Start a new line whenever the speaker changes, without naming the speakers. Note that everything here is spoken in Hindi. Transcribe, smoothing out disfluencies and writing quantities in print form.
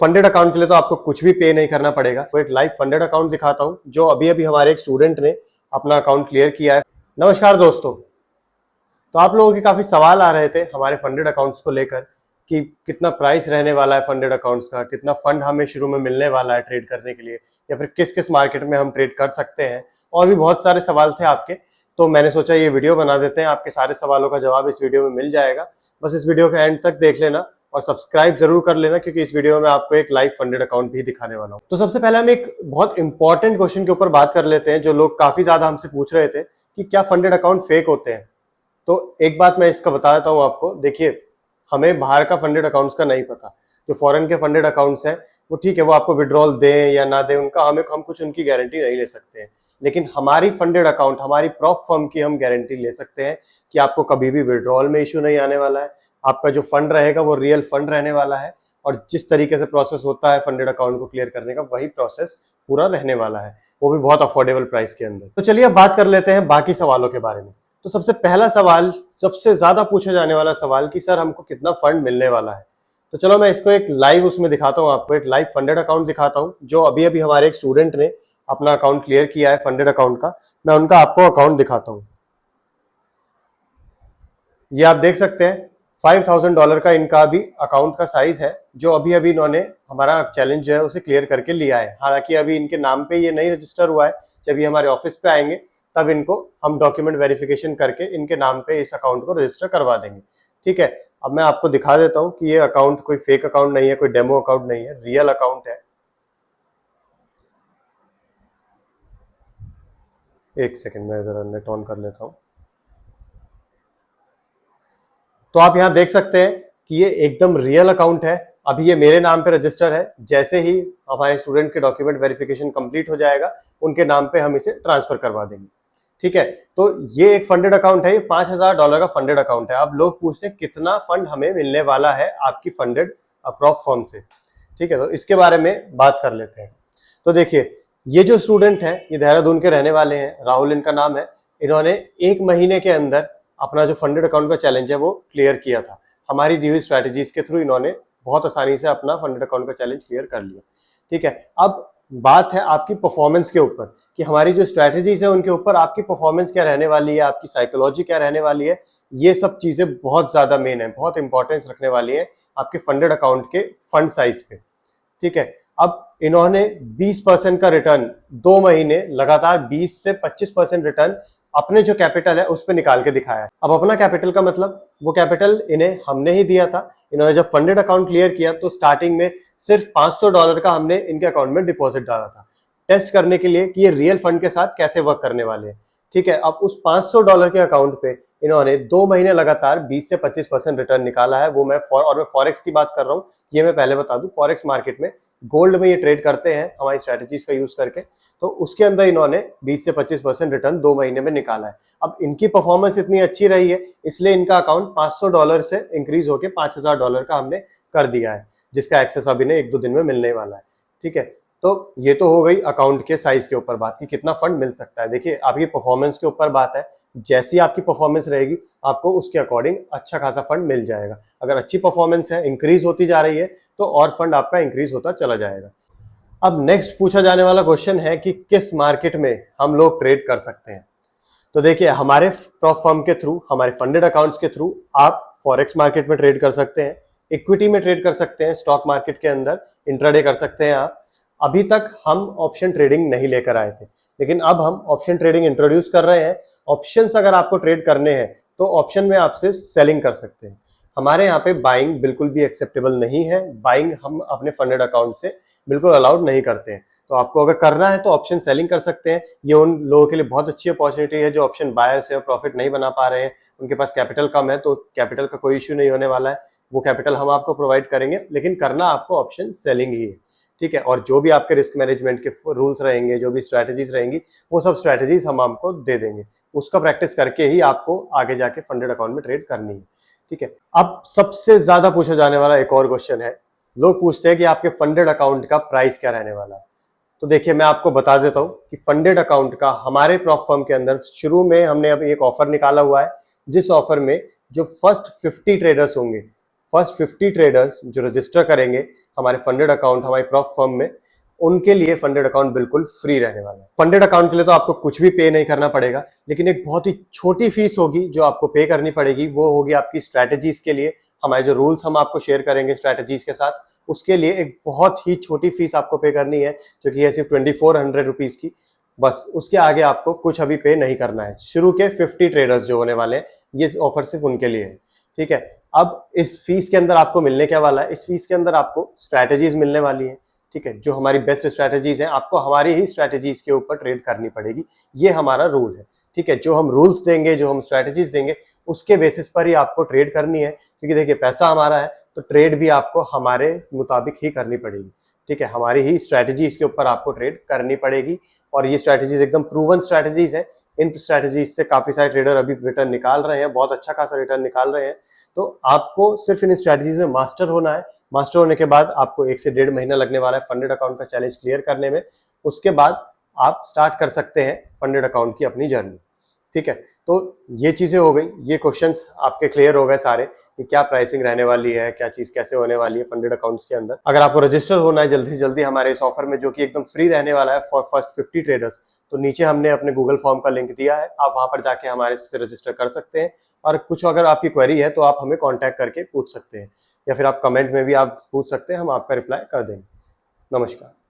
फंडेड अकाउंट के लिए तो आपको कुछ भी पे नहीं करना पड़ेगा। तो एक लाइव फंडेड अकाउंट दिखाता हूं जो अभी अभी हमारे एक स्टूडेंट ने अपना अकाउंट क्लियर किया है। नमस्कार दोस्तों, तो आप लोगों के काफी सवाल आ रहे थे हमारे फंडेड अकाउंट्स को लेकर कि कितना प्राइस रहने वाला है फंडेड अकाउंट्स का, कितना फंड हमें शुरू में मिलने वाला है ट्रेड करने के लिए, या फिर किस किस मार्केट में हम ट्रेड कर सकते हैं। और भी बहुत सारे सवाल थे आपके, तो मैंने सोचा ये वीडियो बना देते हैं, आपके सारे सवालों का जवाब इस वीडियो में मिल जाएगा। बस इस वीडियो का एंड तक देख लेना और सब्सक्राइब जरूर कर लेना, क्योंकि इस वीडियो में आपको एक लाइव फंडेड अकाउंट भी दिखाने वाला हूं। तो सबसे पहले हम एक बहुत इंपॉर्टेंट क्वेश्चन के ऊपर बात कर लेते हैं, जो लोग काफी ज्यादा हमसे पूछ रहे थे कि क्या फंडेड अकाउंट फेक होते हैं। तो एक बात मैं इसका बता देता हूं आपको। देखिए, हमें बाहर का फंडेड अकाउंट्स का नहीं पता। जो फॉरेन के फंडेड अकाउंट्स हैं वो ठीक है, वो आपको विड्रॉल दें या ना दें, उनका हम कुछ उनकी गारंटी नहीं ले सकते हैं। लेकिन हमारी फंडेड अकाउंट, हमारी प्रॉप फर्म की हम गारंटी ले सकते हैं कि आपको कभी भी विड्रॉल में इश्यू नहीं आने वाला है। आपका जो फंड रहेगा वो रियल फंड रहने वाला है, और जिस तरीके से प्रोसेस होता है फंडेड अकाउंट को क्लियर करने का, वही प्रोसेस पूरा रहने वाला है, वो भी बहुत अफोर्डेबल प्राइस के अंदर। तो चलिए अब बात कर लेते हैं बाकी सवालों के बारे में। तो सबसे पहला सवाल, सबसे ज्यादा पूछा जाने वाला सवाल कि सर हमको कितना फंड मिलने वाला है। तो चलो मैं इसको एक लाइव उसमें दिखाता हूं, आपको एक लाइव फंडेड अकाउंट दिखाता हूं जो अभी अभी हमारे एक स्टूडेंट ने अपना अकाउंट क्लियर किया है फंडेड अकाउंट का। मैं उनका आपको अकाउंट दिखाता हूं। ये आप देख सकते हैं $5000 का इनका अभी अकाउंट का साइज है, जो अभी अभी इन्होंने हमारा चैलेंज जो है उसे क्लियर करके लिया है। हालांकि अभी इनके नाम पे ये नहीं रजिस्टर हुआ है, जब ये हमारे ऑफिस पे आएंगे तब इनको हम डॉक्यूमेंट वेरिफिकेशन करके इनके नाम पे इस अकाउंट को रजिस्टर करवा देंगे। ठीक है, अब मैं आपको दिखा देता हूं कि ये अकाउंट कोई फेक अकाउंट नहीं है, कोई डेमो अकाउंट नहीं है, रियल अकाउंट है। एक सेकेंड, मैं जरा नेट ऑन कर लेता हूं। तो आप यहां देख सकते हैं कि ये एकदम रियल अकाउंट है। अभी ये मेरे नाम पे रजिस्टर है। जैसे ही हमारे स्टूडेंट के डॉक्यूमेंट वेरिफिकेशन कंप्लीट हो जाएगा, उनके नाम पे हम इसे ट्रांसफर करवा देंगे। ठीक है, तो ये एक फंडेड अकाउंट है, ये $5000 का फंडेड अकाउंट है। अब लोग पूछते हैं कितना फंड हमें मिलने वाला है आपकी फंडेड प्रॉप फर्म से। ठीक है, तो इसके बारे में बात कर लेते हैं। तो देखिए, ये जो स्टूडेंट है ये देहरादून के रहने वाले हैं, राहुल इनका नाम है। इन्होंने 1 महीने के अंदर अपना जो फंडेड अकाउंट का चैलेंज है वो क्लियर किया था। हमारी दी हुई स्ट्रैटेजीज के थ्रू इन्होंने बहुत आसानी से अपना फंडेड अकाउंट का चैलेंज क्लियर कर लिया। ठीक है, अब बात है आपकी परफॉर्मेंस के ऊपर कि हमारी जो स्ट्रैटेजीज है उनके ऊपर आपकी परफॉर्मेंस क्या रहने वाली है, आपकी साइकोलॉजी क्या रहने वाली है। ये सब चीजें बहुत ज्यादा मेन है, बहुत इंपॉर्टेंस रखने वाली है आपके फंडेड अकाउंट के फंड साइज पे। ठीक है, अब इन्होंने 20% का रिटर्न 2 महीने लगातार 20 से 25% रिटर्न अपने जो कैपिटल है उस पर निकाल के दिखाया है। अब अपना कैपिटल का मतलब, वो कैपिटल इन्हें हमने ही दिया था। इन्होंने जब फंडेड अकाउंट क्लियर किया तो स्टार्टिंग में सिर्फ $500 का हमने इनके अकाउंट में डिपॉजिट डाला था, टेस्ट करने के लिए कि ये रियल फंड के साथ कैसे वर्क करने वाले हैं। ठीक है, अब उस $500 के अकाउंट पे इन्होंने 2 महीने लगातार 20 से 25% रिटर्न निकाला है। वो मैं फॉरेक्स की बात कर रहा हूँ। ये मैं पहले बता दूं, फॉरेक्स मार्केट में गोल्ड में ये ट्रेड करते हैं हमारी स्ट्रेटजीज का यूज करके। तो उसके अंदर इन्होंने 20 से 25% रिटर्न 2 महीने में निकाला है। अब इनकी परफॉर्मेंस इतनी अच्छी रही है, इसलिए इनका अकाउंट $500 से इंक्रीज होकर $5000 का हमने कर दिया है, जिसका एक्सेस अभी ने 1-2 दिन में मिलने वाला है। ठीक है, तो ये तो हो गई अकाउंट के साइज के ऊपर बात कि कितना फंड मिल सकता है। देखिए, आपकी परफॉर्मेंस के ऊपर बात है। जैसी आपकी परफॉर्मेंस रहेगी आपको उसके अकॉर्डिंग अच्छा खासा फंड मिल जाएगा। अगर अच्छी परफॉर्मेंस है, इंक्रीज होती जा रही है, तो और फंड आपका इंक्रीज होता चला जाएगा। अब नेक्स्ट पूछा जाने वाला क्वेश्चन है कि किस मार्केट में हम लोग ट्रेड कर सकते हैं। तो देखिए, हमारे प्रॉप फर्म के थ्रू, हमारे फंडेड अकाउंट्स के थ्रू आप फॉरेक्स मार्केट में ट्रेड कर सकते हैं, इक्विटी में ट्रेड कर सकते हैं, स्टॉक मार्केट के अंदर इंट्राडे कर सकते हैं आप। अभी तक हम ऑप्शन ट्रेडिंग नहीं लेकर आए थे, लेकिन अब हम ऑप्शन ट्रेडिंग इंट्रोड्यूस कर रहे हैं। ऑप्शंस अगर आपको ट्रेड करने हैं तो ऑप्शन में आप सिर्फ सेलिंग कर सकते हैं। हमारे यहाँ पे बाइंग बिल्कुल भी एक्सेप्टेबल नहीं है। बाइंग हम अपने फंडेड अकाउंट से बिल्कुल अलाउड नहीं करते हैं। तो आपको अगर करना है तो ऑप्शन सेलिंग कर सकते हैं। ये उन लोगों के लिए बहुत अच्छी अपॉर्चुनिटी है जो ऑप्शन बायर्स है और प्रॉफिट नहीं बना पा रहे हैं, उनके पास कैपिटल कम है, तो कैपिटल का कोई इश्यू नहीं होने वाला है। वो कैपिटल हम आपको प्रोवाइड करेंगे, लेकिन करना आपको ऑप्शन सेलिंग ही है। ठीक है, और जो भी आपके रिस्क मैनेजमेंट के रूल्स रहेंगे, जो भी स्ट्रैटेजीज रहेंगी, वो सब स्ट्रैटेजीज हम आपको दे देंगे। उसका प्रैक्टिस करके ही आपको आगे जाके फंडेड अकाउंट में ट्रेड करनी है। ठीक है, अब सबसे ज्यादा पूछा जाने वाला एक और क्वेश्चन है। लोग पूछते हैं कि आपके फंडेड अकाउंट का प्राइस क्या रहने वाला है। तो देखिए, मैं आपको बता देता हूं कि फंडेड अकाउंट का हमारे प्रॉप फर्म के अंदर शुरू में हमने अभी एक ऑफर निकाला हुआ है, जिस ऑफर में जो फर्स्ट 50 ट्रेडर्स होंगे, फर्स्ट 50 ट्रेडर्स जो रजिस्टर करेंगे, हमारे फंडेड अकाउंट हमारी प्रॉप फर्म में, उनके लिए फंडेड अकाउंट बिल्कुल फ्री रहने वाला है। फंडेड अकाउंट के लिए तो आपको कुछ भी पे नहीं करना पड़ेगा, लेकिन एक बहुत ही छोटी फीस होगी जो आपको पे करनी पड़ेगी, वो होगी आपकी स्ट्रैटेजीज के लिए। हमारे जो रूल्स हम आपको शेयर करेंगे स्ट्रैटेजीज के साथ, उसके लिए एक बहुत ही छोटी फीस आपको पे करनी है, जो कि है सिर्फ 2400 रुपीज की। बस उसके आगे आपको कुछ अभी पे नहीं करना है। शुरू के 50 ट्रेडर्स जो होने वाले हैं, ये ऑफर सिर्फ उनके लिए है, ठीक है। अब इस फीस के अंदर आपको मिलने क्या वाला है, इस फीस के अंदर आपको स्ट्रैटेजीज मिलने वाली है, ठीक है। जो हमारी बेस्ट स्ट्रैटेजीज हैं, आपको हमारी ही स्ट्रैटेजीज के ऊपर ट्रेड करनी पड़ेगी, ये हमारा रूल है, ठीक है। जो हम रूल्स देंगे, जो हम स्ट्रैटेजीज देंगे, उसके बेसिस पर ही आपको ट्रेड करनी है, क्योंकि देखिए पैसा हमारा है तो ट्रेड भी आपको हमारे मुताबिक ही करनी पड़ेगी, ठीक है। हमारी ही स्ट्रैटेजीज के ऊपर आपको ट्रेड करनी पड़ेगी, और ये स्ट्रैटेजीज एकदम प्रूवन स्ट्रैटेजीज है। इन स्ट्रैटेजीज से काफी सारे ट्रेडर अभी रिटर्न निकाल रहे हैं, बहुत अच्छा खासा रिटर्न निकाल रहे हैं। तो आपको सिर्फ इन स्ट्रैटेजीज में मास्टर होना है। मास्टर होने के बाद आपको 1 से 1.5 महीना लगने वाला है फंडेड अकाउंट का चैलेंज क्लियर करने में। उसके बाद आप स्टार्ट कर सकते हैं फंडेड अकाउंट की अपनी जर्नी, ठीक है। तो ये चीजें हो गई, ये क्वेश्चंस आपके क्लियर हो गए सारे कि क्या प्राइसिंग रहने वाली है, क्या चीज कैसे होने वाली है फंडेड अकाउंट्स के अंदर। अगर आपको रजिस्टर होना है जल्दी से जल्दी हमारे इस ऑफर में, जो कि एकदम फ्री रहने वाला है फॉर फर्स्ट 50 ट्रेडर्स, तो नीचे हमने अपने गूगल फॉर्म का लिंक दिया है, आप वहां पर जाके हमारे से रजिस्टर कर सकते हैं। और कुछ अगर आपकी क्वेरी है तो आप हमें कॉन्टैक्ट करके पूछ सकते हैं, या फिर आप कमेंट में भी आप पूछ सकते हैं, हम आपका रिप्लाई कर देंगे। नमस्कार।